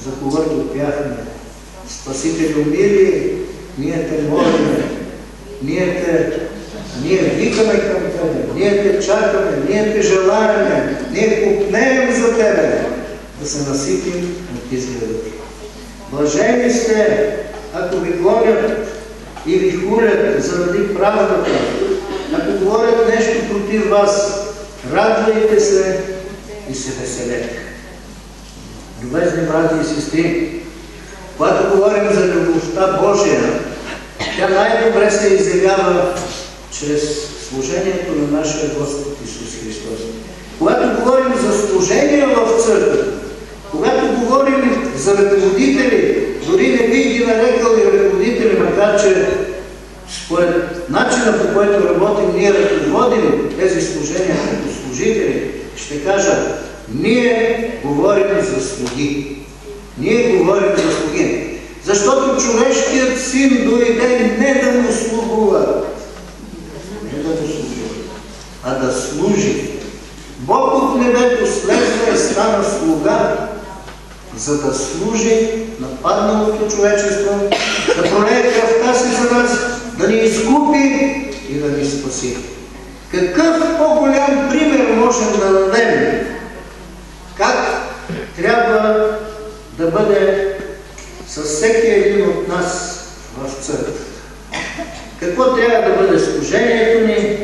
за когото пяхме. Спасителю мили, ние те молиме, ние викаме към Тебе, ние те чакаме, ние те желаем, ние купнеем за Тебе, да се наситим от изгледът. Блажени сте, ако ви гонят и ви хулят заради правдата, ако говорят нещо против вас, радвайте се и се веселете. Любезни брати и сестри, когато говорим за любовта Божия, тя най-добре се изявява чрез служението на нашия Господ Исус Христос. Когато говорим за служение в църквата, когато говорим за ръководители, дори не бих ги нарекал и ръководители, макар че според начина, по който работим, ние ръководим тези служения като служители, ще кажа: ние говорим за слуги. Ние говорим за слуги. Защото човешкият син дойде не да му слугува, а да служи. Бог от небето слезе и стана слуга, за да служи на падналото човечество, да пролее кръвта си за нас, да ни изкупи и да ни спаси. Какъв по-голям пример можем да дадем? Как трябва да бъде с всеки един от нас в църквата? Какво трябва да бъде служението ни?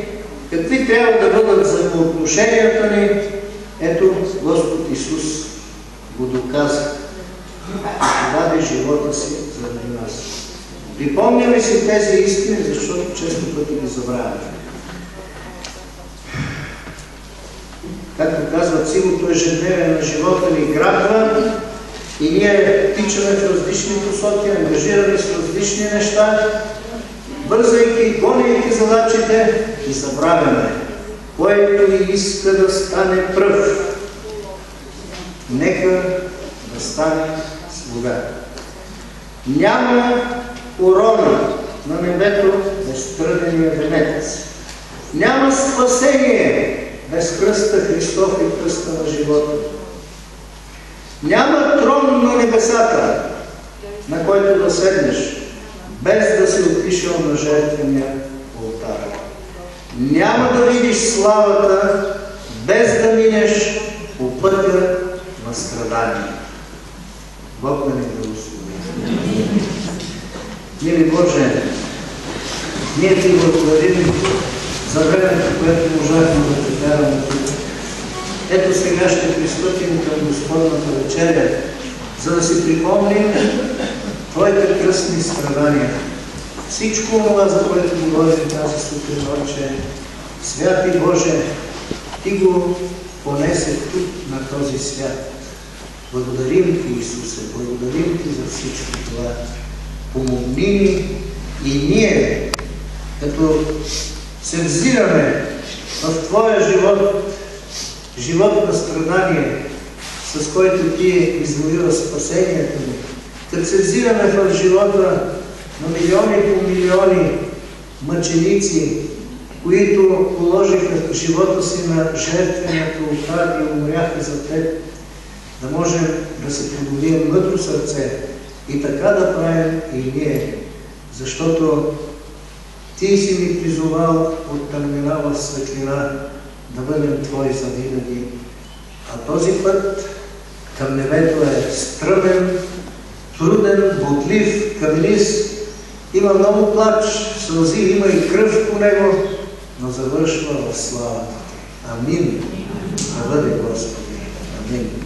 Какви трябва да бъдат взаимоотношенията ни? Ето, Господ Исус го доказа. Даде живота си заради нас. Припомняме си тези истини, защото често пъти ги забравяме. Както казват, силото ежедневие на живота ни грабва и ние тичаме в различни посоки, ангажираме с различни неща, бързайки и гоняйки задачите и забравяме. Който иска да стане пръв, нека да стане слуга. Няма корона на небето без тръдения венец. Няма спасение без кръста Христов и кръста на живота. Няма трон на небесата, на който да седнеш, без да си отишъл на жертвения олтар. Няма да видиш славата, без да минеш по пътя на страдания. Бог да ни благослови. Мили Боже, ние Ти благодарим за времето, което можахме да прекараме тук. Ето сега ще пристъпим към Господната вечеря, за да си припомним Твоите кръстни страдания. Всичко това, за което говорим тази сутрин, Отче, Святи Боже, Ти го понесе тук на този свят. Благодарим Ти, Исусе, благодарим Ти за всичко това. Помогни ни и ние, като се взираме в Твоя живот, живот на страдание, с който Ти извоюва спасението ни, като се взираме в живота на милиони по милиони мъченици, които положиха живота си на жертвеното олтар и умряха за Теб, да можем да се придобием мъдро сърце и така да правим и ние, защото Ти си ни призовал от тъмнина в светлина да бъдем Твои завинаги. А този път към небето е стръмен, труден, бодлив, каменист. Има много плач, сълзи, има и кръв по него, но завършва в славата. Амин. Да бъде Господи. Амин.